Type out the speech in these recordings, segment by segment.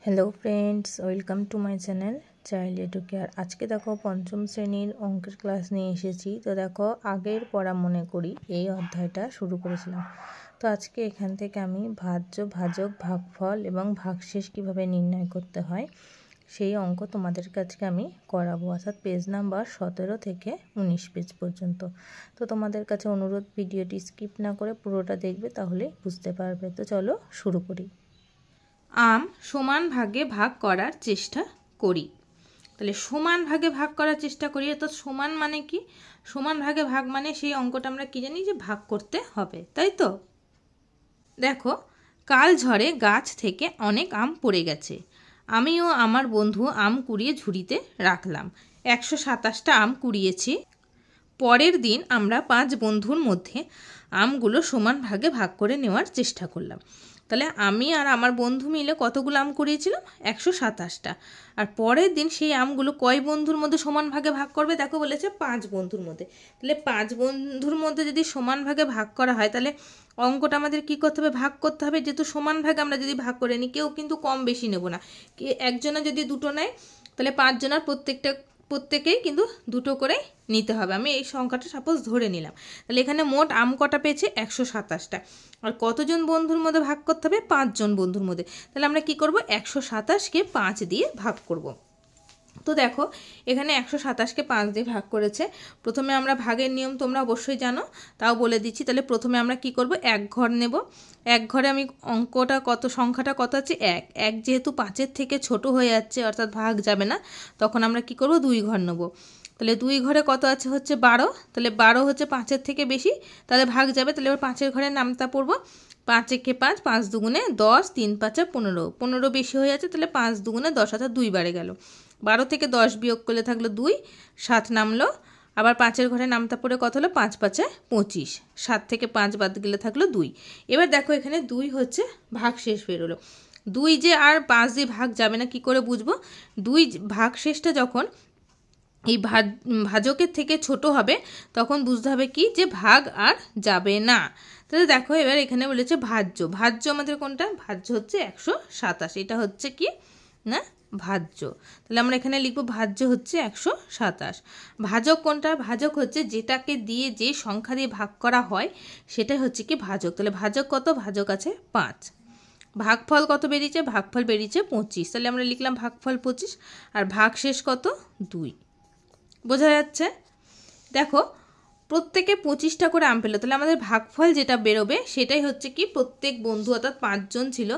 Hello friends, welcome to my channel child educare. আজকে দেখো পঞ্চম শ্রেণীর অঙ্কের ক্লাস নিয়ে এসেছি। তো দেখো আগের পড়া মনে করি এই অধ্যায়টা শুরু করেছিলাম। তো আজকে এখান থেকে আমি ভাজ্য, ভাজক, ভাগফল এবং ভাগশেষ কীভাবে নির্ণয় করতে হয় সেই অঙ্ক তোমাদের কাছে আমি করাবো, অর্থাৎ পেজ নাম্বার 17 থেকে 19 পেজ পর্যন্ত। তো তোমাদের কাছে অনুরোধ, ভিডিওটি স্কিপ না করে পুরোটা দেখবে, তাহলে বুঝতে পারবে। তো চলো শুরু করি। আম সমান ভাগে ভাগ করার চেষ্টা করি। তাহলে সমান ভাগে ভাগ করার চেষ্টা করি, অর্থাৎ সমান মানে কি? সমান ভাগে ভাগ মানে সেই অঙ্কটা আমরা কি জানি যে ভাগ করতে হবে, তাই তো? দেখো, কাল ঝড়ে গাছ থেকে অনেক আম পড়ে গেছে। আমিও আমার বন্ধু আম কুড়িয়ে ঝুড়িতে রাখলাম। 127টা আম কুড়িয়েছি। পরের দিন আমরা 5 বন্ধুর মধ্যে আমগুলো সমান ভাগে ভাগ করে নেওয়ার চেষ্টা করলাম। তাহলে আমি আর আমার বন্ধু মিলে কতগুলো আম কুড়িয়েছিলাম? 127টা। আর পরের দিন সেই আমগুলো কয় বন্ধুর মধ্যে সমান ভাগে ভাগ করবে? দেখো বলেছে 5 বন্ধুর মধ্যে। তাহলে 5 বন্ধুর মধ্যে যদি সমান ভাগে ভাগ করা হয়, তাহলে অঙ্কটা আমাদের কি করতে হবে? ভাগ করতে হবে। যেহেতু সমান ভাগে আমরা যদি ভাগ করে নিই, কেউ কিন্তু কম বেশি নেব না। একজনে যদি 2টো নেয়, তাহলে 5 জনের প্রত্যেকেই কিন্তু 2টো করে নিতে হবে। আমি এই সংখ্যাটা সাপোজ ধরে নিলাম। তাহলে এখানে মোট আম কটা পেয়েছে? 127টা। আর কতজন বন্ধুর মধ্যে ভাগ করতে হবে? 5 জন বন্ধুর মধ্যে। তাহলে আমরা কি করব? 127কে 5 দিয়ে ভাগ করব। তো দেখো, এখানে 127কে 5 দিয়ে ভাগ করেছে। প্রথমে আমরা ভাগের নিয়ম তোমরা অবশ্যই জানো, তাও বলে দিচ্ছি। তাহলে প্রথমে আমরা কি করব? 1 ঘর নেব। 1 ঘরে আমি সংখ্যাটা কত আছে? 1। 1 যেহেতু 5-এর থেকে ছোট হয়ে যাচ্ছে, অর্থাৎ ভাগ যাবে না, তখন আমরা কি করব? 2 ঘর নেব। তাহলে 2 ঘরে কত আছে? হচ্ছে 12। তাহলে 12 হচ্ছে 5-এর থেকে বেশি, তাহলে ভাগ যাবে। তাহলে এবার 5-এর ঘরে নামতা পড়ব। 5 একে 5, 5 দুগুণে 10, 3 5 15। 15 বেশি হয়ে যাচ্ছে, তাহলে 5 দুগুণে 10, অর্থাৎ 2 বারে গেল। 12 থেকে 10 বিয়োগ করলে থাকলো 2, 7 নামলো। আবার 5-এর ঘরে নামতা পড়ে কত হলো? 5 5 25। 7 থেকে 5 বাদ গেলে থাকলো 2। এবার দেখো, এখানে 2 হচ্ছে ভাগশেষ বেরোলো। 2 যে আর 5 দিয়ে ভাগ যাবে না, কি করে বুঝবো? 2 ভাগশেষটা যখন এই ভাজকের থেকে ছোট হবে, তখন বুঝতে হবে কি যে ভাগ আর যাবে না। তাহলে দেখো, এবার এখানে বলেছে ভাজ্য। ভাজ্য আমাদের কোনটা? ভাজ্য হচ্ছে 127। এটা হচ্ছে কি না? ভাজ্য। তাহলে আমরা এখানে লিখব ভাজ্য হচ্ছে 127। ভাজক কোনটা? ভাজক হচ্ছে যেটাকে দিয়ে, যে সংখ্যা দিয়ে ভাগ করা হয়, সেটাই হচ্ছে কি ভাজক। তাহলে ভাজক কত? ভাজক আছে 5। ভাগফল কত বেরিয়েছে? ভাগফল বেরিয়েছে 25। তাহলে আমরা লিখলাম ভাগফল 25। আর ভাগশেষ কত? 2। বোঝা যাচ্ছে? দেখো, প্রত্যেকে 25টা করে আম পেলো। তাহলে আমাদের ভাগফল যেটা বেরোবে সেটাই হচ্ছে কি প্রত্যেক বন্ধু, অর্থাৎ 5 জন ছিল,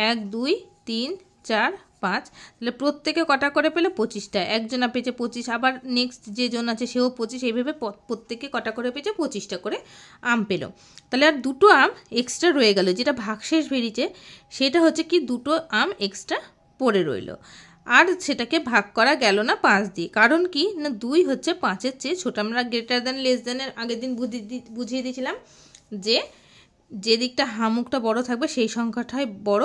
1 2 3 4 5। তাহলে প্রত্যেকে কটা করে পেলো? 25টা। একজনা পেয়েছে 25, আবার নেক্সট যে জন আছে সেও 25। এইভাবে প্রত্যেকে কটা করে পেয়েছে? 25টা করে আম পেলো। তাহলে আর 2টো আম এক্সট্রা রয়ে গেল। যেটা ভাগশেষ বেরিয়েছে সেটা হচ্ছে কি 2টো আম এক্সট্রা পড়ে রইলো। আর সেটাকে ভাগ করা গেল না 5 দিয়ে। কারণ কি না? 2 হচ্ছে 5-এর চেয়ে ছোট। আমরা গ্রেটার দ্যান লেস দ্যানের আগের দিন বুঝিয়ে দিয়েছিলাম যে দিকটা হামুকটা বড় থাকবে সেই সংখ্যাটাই বড়,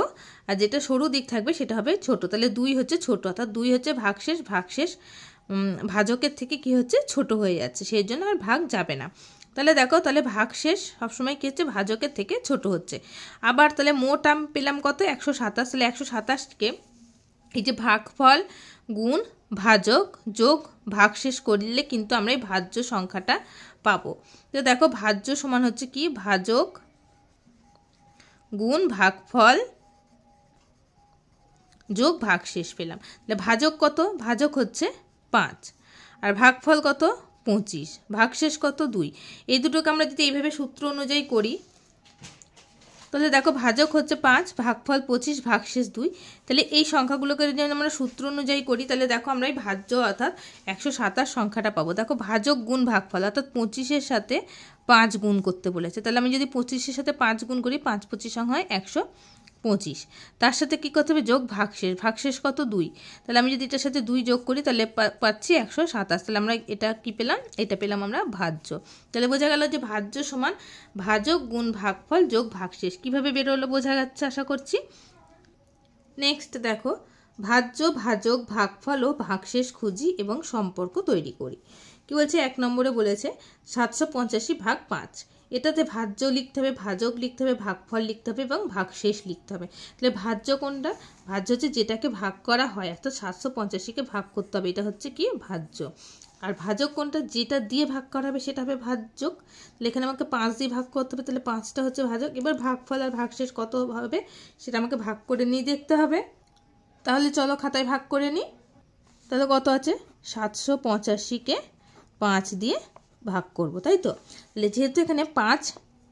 আর যেটা সরু দিক থাকবে সেটা হবে ছোট। তাহলে 2 হচ্ছে ছোট, অর্থাৎ 2 হচ্ছে ভাগশেষ। ভাগশেষ ভাজকের থেকে কি হচ্ছে? ছোট হয়ে যাচ্ছে, সেই জন্য আর ভাগ যাবে না। তাহলে দেখো, তাহলে ভাগশেষ সবসময় কী হচ্ছে? ভাজকের থেকে ছোট হচ্ছে। আবার তাহলে মোট আম পেলাম কত? 127। তাহলে 127কে এই যে ভাগফল গুণ ভাজক যোগ ভাগশেষ করলে কিন্তু আমরা এই ভাজ্য সংখ্যাটা পাবো। তো দেখো, ভাজ্য সমান হচ্ছে কি? ভাজক গুণ ভাগফল যোগ ভাগশেষ পেলাম। তাহলে ভাজক কত? ভাজক হচ্ছে 5। আর ভাগফল কত? 25। ভাগশেষ কত? 2। এই দুটোকে আমরা যদি এইভাবে সূত্র অনুযায়ী করি, তাহলে দেখো, ভাজক হচ্ছে 5, ভাগফল 25, ভাগশেষ 2। তাহলে এই সংখ্যাগুলোকে যদি আমরা সূত্র অনুযায়ী করি, তাহলে দেখো আমরা এই ভাজ্য অর্থাৎ 127 সংখ্যাটা পাবো। দেখো, ভাজক গুণ ভাগফল, অর্থাৎ 25-এর সাথে 5 গুণ করতে বলেছে। তাহলে আমি যদি 25-এর সাথে 5 গুণ করি, 5 25 হয় 125। তার সাথে কী করতে হবে? যোগ ভাগশেষ। ভাগশেষ কত? 2। তাহলে আমি যদি এটার সাথে 2 যোগ করি, তাহলে পাচ্ছি 127। তাহলে আমরা এটা কি পেলাম? এটা পেলাম আমরা ভাজ্য। তাহলে বোঝা গেল যে ভাজ্য সমান ভাজক গুণ ভাগফল যোগ ভাগশেষ। কীভাবে বেরোলো বোঝা যাচ্ছে আশা করছি। নেক্সট দেখো, ভাজ্য, ভাজক, ভাগফল ও ভাগশেষ খুঁজি এবং সম্পর্ক তৈরি করি। কি বলছে 1 নম্বরে বলেছে 785 ভাগ 5, এটাতে ভাজ্য লিখতে হবে, ভাজক লিখতে হবে, ভাগফল লিখতে হবে এবং ভাগশেষ লিখতে হবে। তাহলে ভাজ্য কোনটা? ভাজ্য হচ্ছে যেটাকে ভাগ করা হয়, অর্থাৎ 785কে ভাগ করতে হবে, এটা হচ্ছে কি ভাজ্য। আর ভাজক কোনটা? যেটা দিয়ে ভাগ করা হবে সেটা হবে ভাজক। তাহলে এখানে আমাকে 5 দিয়ে ভাগ করতে হবে, তাহলে 5টা হচ্ছে ভাজক। এবার ভাগফল আর ভাগশেষ কত হবে সেটা আমাকে ভাগ করে নিয়ে দেখতে হবে। তাহলে চলো খাতায় ভাগ করে নিই। তাহলে কত আছে? 785কে 5 দিয়ে ভাগ করব, তাই তো? তাহলে যেহেতু এখানে 5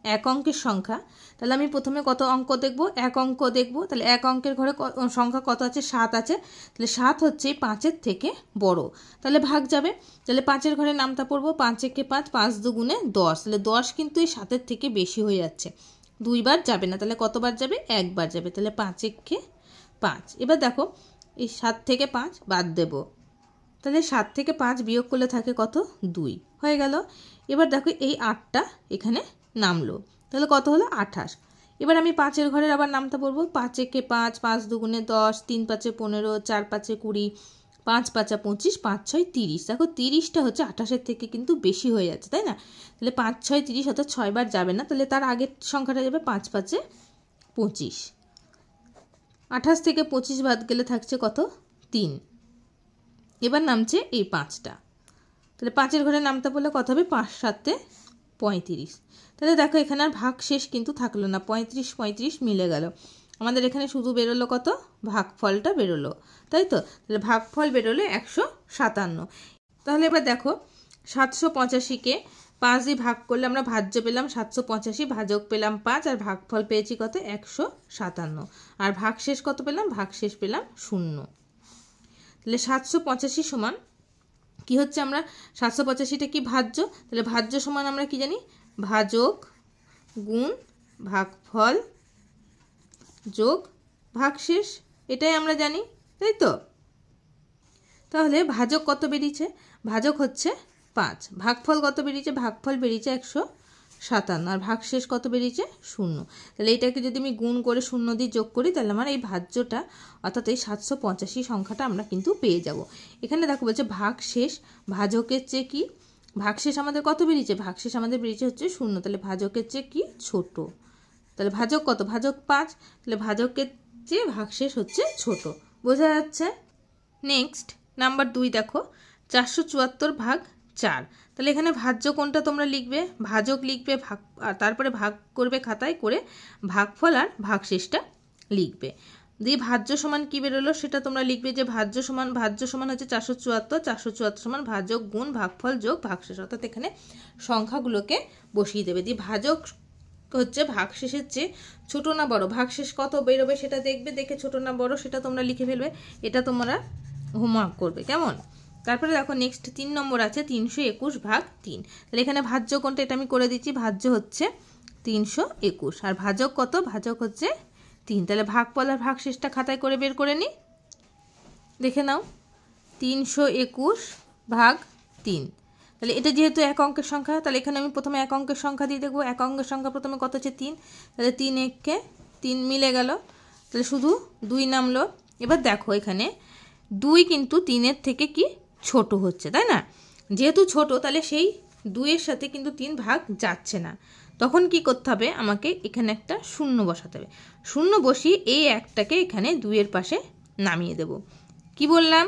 এক অঙ্কের সংখ্যা, তাহলে আমি প্রথমে কত অঙ্ক দেখব? 1 অঙ্ক দেখব। তাহলে 1 অঙ্কের ঘরে সংখ্যা কত আছে? 7 আছে। তাহলে 7 হচ্ছে 5-এর থেকে বড়, তাহলে ভাগ যাবে। তাহলে 5-এর ঘরে নামটা পড়বো, 5 একে 5, 5 দুগুণে 10। তাহলে 10 কিন্তু এই 7-এর থেকে বেশি হয়ে যাচ্ছে, 2 বার যাবে না, তাহলে কতবার যাবে? 1 বার যাবে। তাহলে 5 একে 5। এবার দেখো এই 7 থেকে 5 বাদ দেব, তাহলে 7 থেকে 5 বিয়োগ করলে থাকে কত? 2 হয়ে গেল। এবার দেখো এই 8টা এখানে নামলো, তাহলে কত হলো? 28। এবার আমি 5-এর ঘরের আবার নামটা পড়বো, 5 একে 5, 5 দুগুণে 10, 3 5-এ 15, 4 5-এ 20, 5 5-এ 25, 5 6 30। দেখো 30টা হচ্ছে 28-এর থেকে কিন্তু বেশি হয়ে যাচ্ছে, তাই না? তাহলে 5 6 30, অর্থাৎ 6 বার যাবে না, তাহলে তার আগের সংখ্যাটা যাবে 5 5-এ 25। 28 থেকে 25 বাদ গেলে থাকছে কত? 3। এবার নামছে এই 5টা, তাহলে 5-এর ঘরে নামতে বললে কত হবে? 5 7-এ 35। তাহলে দেখো এখানে আর ভাগ শেষ কিন্তু থাকলো না, 35 35 মিলে গেল। আমাদের এখানে শুধু বেরোলো কত? ভাগফলটা বেরোলো, তাই তো? তাহলে ভাগফল বেরোলো 157। তাহলে এবার দেখো 785কে 5 দিয়ে ভাগ করলে আমরা ভাজ্য পেলাম 785, ভাজক পেলাম 5, আর ভাগফল পেয়েছি কত? 157। আর ভাগশেষ কত পেলাম? ভাগশেষ পেলাম 0। তাহলে 785 সমান কি হচ্ছে? আমরা 785টা কি ভাজ্য, তাহলে ভাজ্য সমান আমরা কি জানি? ভাজক গুণ ভাগফল যোগ ভাগশেষ, এটাই আমরা জানি, তাই তো? তাহলে ভাজক কত বেরিয়েছে? ভাজক হচ্ছে 5। ভাগফল কত বেরিয়েছে? ভাগফল বেরিয়েছে 157, আর ভাগশেষ কত বেরিয়েছে? 0। তাহলে এটাকে যদি আমি গুণ করে 0 দিয়ে যোগ করি, তাহলে আমার এই ভাজ্যটা অর্থাৎ এই 785 সংখ্যাটা আমরা কিন্তু পেয়ে যাব। এখানে দেখো বলছে ভাগশেষ ভাজকের চেয়ে কি? ভাগশেষ আমাদের কত বেরিয়েছে? ভাগশেষ আমাদের বেরিয়েছে হচ্ছে 0, তাহলে ভাজকের চেয়ে কি? ছোট। তাহলে ভাজক কত? ভাজক 5, তাহলে ভাজকের চেয়ে ভাগশেষ হচ্ছে ছোট, বোঝা যাচ্ছে? নেক্সট নাম্বার 2 দেখো 474 ভাগ 4। তাহলে এখানে ভাজ্য কোনটা তোমরা লিখবে? ভাজক লিখবে, ভাগ আর তারপরে ভাগ করবে খাতায় করে, ভাগফল আর ভাগশেষটা লিখবে। দিয়ে ভাজ্য সমান কি বেরোলো সেটা তোমরা লিখবে, যে ভাজ্য সমান হচ্ছে 474, 474 সমান ভাজক গুণ ভাগফল যোগ ভাগশেষ, অর্থাৎ এখানে সংখ্যাগুলোকে বসিয়ে দেবে। দিয়ে ভাজক হচ্ছে ভাগশেষের চেয়ে ছোট না বড়, ভাগশেষ কত বেরোবে সেটা দেখবে, দেখে ছোট না বড় সেটা তোমরা লিখে ফেলবে। এটা তোমরা হোমওয়ার্ক করবে, কেমন? তারপরে দেখো নেক্সট 3 নম্বর আছে 321 ভাগ 3। তাহলে এখানে ভাজ্য কোনটা এটা আমি করে দিচ্ছি, ভাজ্য হচ্ছে 321, আর ভাজক কত? ভাজক হচ্ছে 3। তাহলে ভাগফল আর ভাগশেষটা খাতায় করে বের করে নিই, দেখে নাও। 321 ভাগ 3, তাহলে এটা যেহেতু এক অঙ্কের সংখ্যা, তাহলে এখানে আমি প্রথমে এক অঙ্কের সংখ্যা দিয়ে দেখবো। এক অঙ্কের সংখ্যা প্রথমে কত হচ্ছে? 3, তাহলে 3 1-কে 3 মিলে গেল, তাহলে শুধু 2 নামলো। এবার দেখো এখানে 2 কিন্তু 3-এর থেকে কি? ছোট হচ্ছে, তাই না? যেহেতু ছোট, তাহলে সেই 2-এর সাথে কিন্তু 3 ভাগ যাচ্ছে না। তখন কি করতে হবে? আমাকে এখানে একটা 0 বসাতে হবে। 0 বসিয়ে এই একটাকে এখানে 2-এর পাশে নামিয়ে দেব। কি বললাম?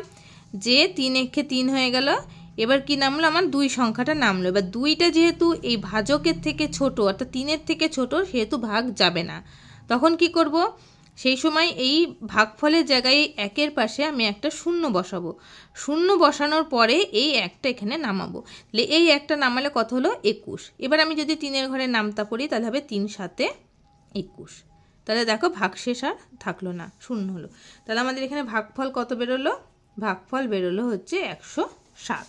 যে 3 1-কে 3 হয়ে গেল। এবার কি নামলো? আমার 2 সংখ্যাটা নামলো। এবার 2টা যেহেতু এই ভাজকের থেকে ছোট, অর্থাৎ 3-এর থেকে ছোট, সেহেতু ভাগ যাবে না। তখন কি করব? সেই সময় এই ভাগফলের জায়গায় 1-এর পাশে আমি একটা 0 বসাবো। 0 বসানোর পরে এই একটা এখানে নামাবো। তাহলে এই একটা নামালে কত হলো? 21। এবার আমি যদি 3-এর ঘরে নামতা পড়ি, তাহলে হবে 3 7-এ 21। তাহলে দেখো ভাগশেষ আর থাকলো না, 0 হলো। তাহলে আমাদের এখানে ভাগফল কত বেরোলো? ভাগফল বেরোলো হচ্ছে 107।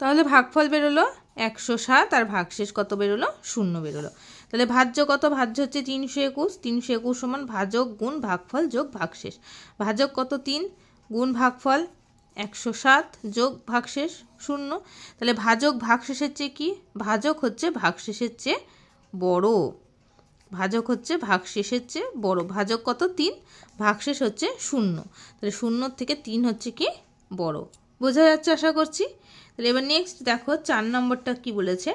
তাহলে ভাগফল বেরোলো 107, আর ভাগশেষ কত বেরোলো? 0 বেরোলো। তাহলে ভাজ্য কত? ভাজ্য হচ্ছে 321। 321 সমান ভাজক গুণ ভাগফল যোগ ভাগশেষ। ভাজক কত? 3 গুণ ভাগফল 107 যোগ ভাগশেষ 0। তাহলে ভাজক ভাগশেষের চেয়ে কি? ভাজক হচ্ছে ভাগশেষের চেয়ে বড়। ভাজক হচ্ছে ভাগশেষের চেয়ে বড়। ভাজক কত? 3, ভাগশেষ হচ্ছে 0। তাহলে 0 থেকে 3 হচ্ছে কি? বড়। বোঝা যাচ্ছে আশা করছি। তাহলে এবার নেক্সট দেখো 4 নম্বরটা কি বলেছে,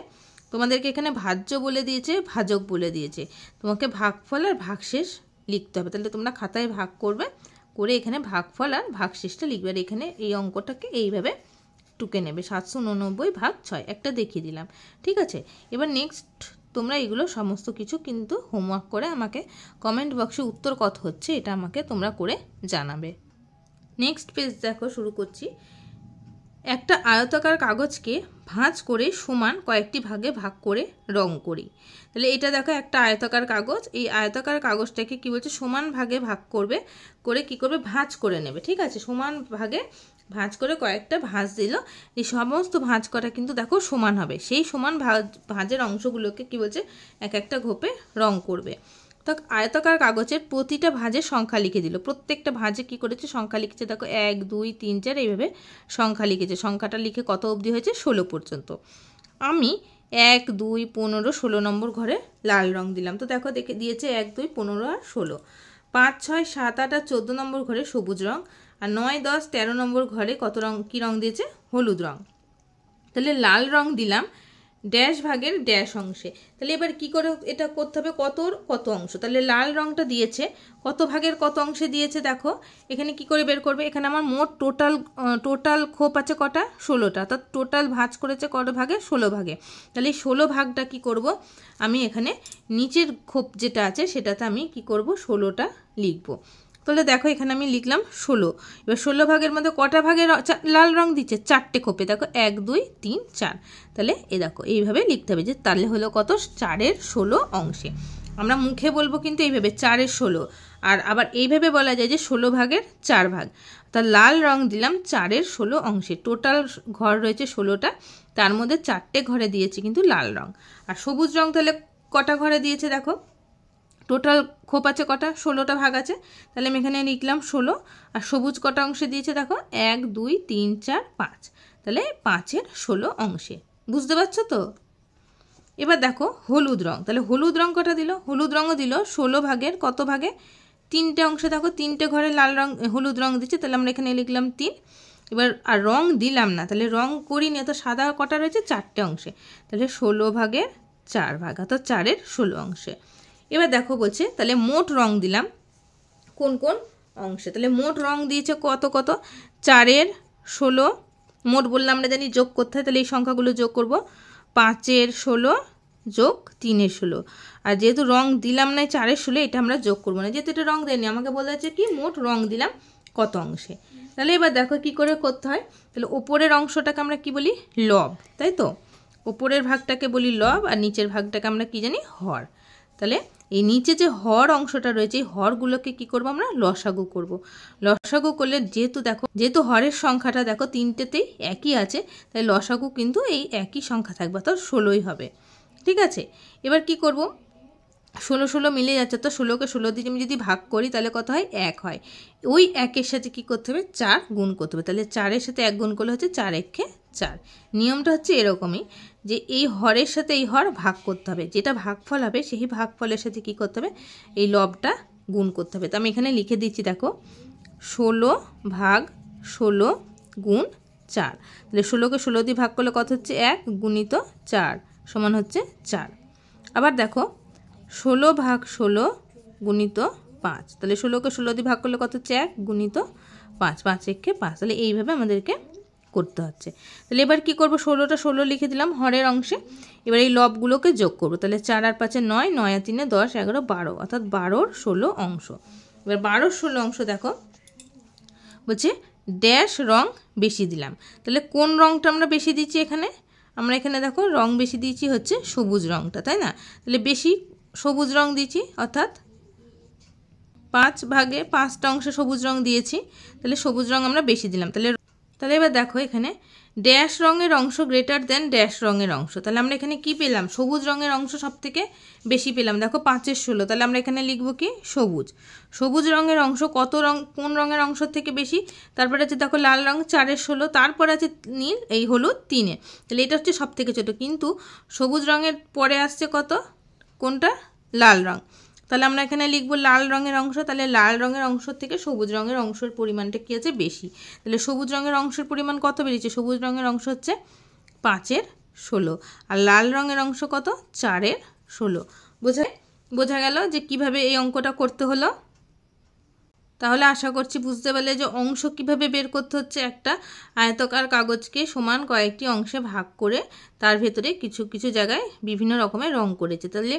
তোমাদেরকে এখানে ভাজ্য বলে দিয়েছে, ভাজক বলে দিয়েছে, তোমাকে ভাগফল আর ভাগশেষ লিখতে হবে। তাহলে তোমরা খাতায় ভাগ করবে, করে এখানে ভাগফল আর ভাগশেষটা লিখবে। আর এখানে এই অঙ্কটাকে এইভাবে টুকে নেবে, 789 ভাগ 6, একটা দেখিয়ে দিলাম, ঠিক আছে। এবার নেক্সট তোমরা এগুলো সমস্ত কিছু কিন্তু হোমওয়ার্ক করে আমাকে কমেন্ট বক্সে উত্তর কত হচ্ছে এটা আমাকে তোমরা করে জানাবে। নেক্সট পেজ দেখো, শুরু করছি। একটা আয়তাকার কাগজকে ভাঁজ করে সমান কয়েকটি ভাগে ভাগ করে রং করি। তাহলে এটা দেখো একটা আয়তাকার কাগজ, এই আয়তাকার কাগজটাকে কি বলছে সমান ভাগে ভাগ করবে, করে কি করবে ভাঁজ করে নেবে, ঠিক আছে। সমান ভাগে ভাঁজ করে কয়েকটা ভাঁজ দিল, এই সমস্ত ভাঁজ করা কিন্তু দেখো সমান হবে, সেই সমান ভাঁজের অংশগুলোকে কি বলছে এক একটা ঘোপে রং করবে। তো আয়তাকার কাগজের প্রতিটা ভাঁজের সংখ্যা লিখে দিল, প্রত্যেকটা ভাঁজে কি করেছে সংখ্যা লিখেছে, দেখো 1 2 3 4 এইভাবে সংখ্যা লিখেছে। সংখ্যাটা লিখে কত অবধি হয়েছে 16 পর্যন্ত। আমি 1 2 15 16 নম্বর ঘরে লাল রং দিলাম। তো দেখো দেখে দিয়েছে 1 2 15 আর 16। 5 6 7 8 আর 14 নম্বর ঘরে সবুজ রং, আর 9 10 13 নম্বর ঘরে কত রং, কি রং দিয়েছে হলুদ রং। তাহলে লাল রং দিলাম ড্যাশ ভাগের ড্যাশ অংশে। তাহলে এবার কি করে এটা করতে হবে, কতর কত অংশ। তাহলে লাল রংটা দিয়েছে কত ভাগের কত অংশে দিয়েছে, দেখো এখানে কি করে বের করবে। এখানে আমার মোট টোটাল খোপ আছে কটা 16টা, অর্থাৎ টোটাল ভাঁজ করেছে কত ভাগে 16 ভাগে। তাহলে এই 16 ভাগটা কি করব, আমি এখানে নিচের খোপ যেটা আছে সেটাতে আমি কি করব 16টা লিখবো। তাহলে দেখো এখানে আমি লিখলাম 16। এবার 16 ভাগের মধ্যে কটা ভাগে লাল রং দিচ্ছে 4টে খোপে, দেখো 1 2 3 4। তাহলে এ দেখো এইভাবে লিখতে হবে যে তাহলে হলো কত 4-এর 16 অংশে। আমরা মুখে বলবো কিন্তু এইভাবে 4-এর 16, আর আবার এইভাবে বলা যায় যে 16 ভাগের 4 ভাগ। তা লাল রং দিলাম 4-এর 16 অংশে। টোটাল ঘর রয়েছে 16টা, তার মধ্যে 4টে ঘরে দিয়েছি কিন্তু লাল রং। আর সবুজ রং তাহলে কটা ঘরে দিয়েছে, দেখো টোটাল খোপ আছে কটা 16টা ভাগ আছে, তাহলে আমি এখানে লিখলাম 16। আর সবুজ কটা অংশে দিয়েছে দেখো 1 2 3 4 5, তাহলে 5-এর 16 অংশে। বুঝতে পারছো তো। এবার দেখো হলুদ রং, তাহলে হলুদ রং কটা দিল, হলুদ রঙও দিল 16 ভাগের কত ভাগে 3টে অংশে, দেখো 3টে ঘরে লাল রং হলুদ রং দিচ্ছে, তাহলে আমরা এখানে লিখলাম 3। এবার আর রং দিলাম না, তাহলে রং করিনি, তো সাদা কটা রয়েছে 4টে অংশে, তাহলে 16 ভাগের 4 ভাগ, অর্থাৎ 4-এর 16 অংশে। এবার দেখো বলছে তাহলে মোট রং দিলাম কোন কোন অংশে, তাহলে মোট রং দিয়েছে কত কত 4-এর 16, মোট বললাম আমরা জানি যোগ করতে হয়, তাহলে এই সংখ্যাগুলো যোগ করব, 5-এর 16 যোগ 3-এর 16। আর যেহেতু রং দিলাম না 4-এর 16, এটা আমরা যোগ করবো না, যেহেতু এটা রং দেয়নি, আমাকে বলা হচ্ছে কি মোট রং দিলাম কত অংশে। তাহলে এবার দেখো কি করে করতে হয়, তাহলে ওপরের অংশটাকে আমরা কি বলি লব, তাই তো, ওপরের ভাগটাকে বলি লব, আর নিচের ভাগটাকে আমরা কি জানি হর। তাহলে এই নিচে যে হর অংশটা রয়েছে এই হরগুলোকে কি করব আমরা লসাগু করব। লসাগু করলে যেহেতু হরের সংখ্যাটা দেখো 3টেতেই একই আছে, তাই লসাগু কিন্তু এই একই সংখ্যা থাকবে, অর্থাৎ 16ই হবে, ঠিক আছে। এবার কি করব 16 16 মিলে যাচ্ছে, তো 16কে 16 দিয়ে আমি যদি ভাগ করি তাহলে কত হয় 1 হয়। ওই 1-এর সাথে কি করতে হবে 4 গুণ করতে হবে, তাহলে 4-এর সাথে 1 গুণ করলে হচ্ছে 4 1 4। নিয়মটা হচ্ছে এরকমই যে এই হরের সাথে এই হর ভাগ করতে হবে, যেটা ভাগফল হবে সেই ভাগফলের সাথে কি করতে হবে এই লবটা গুণ করতে হবে। তো আমি এখানে লিখে দিচ্ছি দেখো 16 ভাগ 16 গুণ 4, তাহলে 16কে 16 দিয়ে ভাগ করলে কত হচ্ছে 1 গুণিত 4 সমান হচ্ছে 4। আবার দেখো 16 ভাগ 16 গুণিত 5, তাহলে 16কে 16 দিয়ে ভাগ করলে কত হচ্ছে 1 গুণিত 5, 5 1 5, তাহলে এইভাবে আমাদেরকে করতে হচ্ছে। তাহলে এবার কি করব 16টা 16 লিখে দিলাম হরের অংশে, এবার এই লবগুলোকে যোগ করব, তাহলে 4 আর 5 9, 9 আর 3 10 11 12, অর্থাৎ 12-র 16 অংশ। এবার 12-র 16 অংশ দেখো বলছে ড্যাশ রং বেশি দিলাম, তাহলে কোন রংটা আমরা বেশি দিচ্ছি এখানে, আমরা এখানে দেখো রং বেশি দিয়েছি হচ্ছে সবুজ রংটা, তাই না, তাহলে বেশি সবুজ রং দিয়েছি, অর্থাৎ 5 ভাগে 5টা অংশে সবুজ রং দিয়েছি, তাহলে সবুজ রং আমরা বেশি দিলাম। তাহলে এবার দেখো এখানে ড্যাশ রঙের অংশ গ্রেটার দেন ড্যাশ রঙের অংশ, তাহলে আমরা এখানে কি পেলাম সবুজ রঙের অংশ সব থেকে বেশি পেলাম, দেখো 5-এর 16, তাহলে আমরা এখানে লিখবো কি সবুজ। সবুজ রঙের অংশ কোন রঙের অংশ থেকে বেশি, তারপরে আছে দেখো লাল রং 4-এর 16, তারপর আছে নীল এই হলুদ 3-এ, তাহলে এটা হচ্ছে সব থেকে ছোটো, কিন্তু সবুজ রঙের পরে আসছে কত কোনটা লাল রং, তাহলে আমরা এখানে লিখব লাল রঙের অংশ, তাহলে লাল রঙের অংশ থেকে সবুজ রঙের অংশের পরিমাণটা কী আছে বেশি। তাহলে সবুজ রঙের অংশের পরিমাণ কত বেরিয়েছে, সবুজ রঙের অংশ হচ্ছে 5/16, আর লাল রঙের অংশ কত 4/16। বোঝা গেল যে কিভাবে এই অঙ্কটা করতে হলো। তাহলে আশা করছি বুঝতে পারলে যে অংশ কিভাবে বের করতে হচ্ছে। একটা আয়তকার কাগজকে সমান কয়েকটি অংশে ভাগ করে তার ভেতরে কিছু কিছু জায়গায় বিভিন্ন রকমের রং করেছে। তাহলে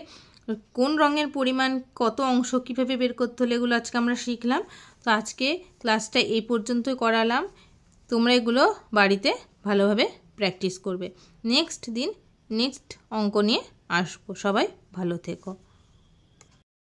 কোন রঙের পরিমাণ কত অংশ কিভাবে বের করতে হলে এগুলো আজকে আমরা শিখলাম। তো আজকে ক্লাসটা এই পর্যন্তই করালাম। তোমরা এগুলো বাড়িতে ভালোভাবে প্র্যাকটিস করবে। নেক্সট অঙ্ক নিয়ে আসবো। সবাই ভালো থেকো।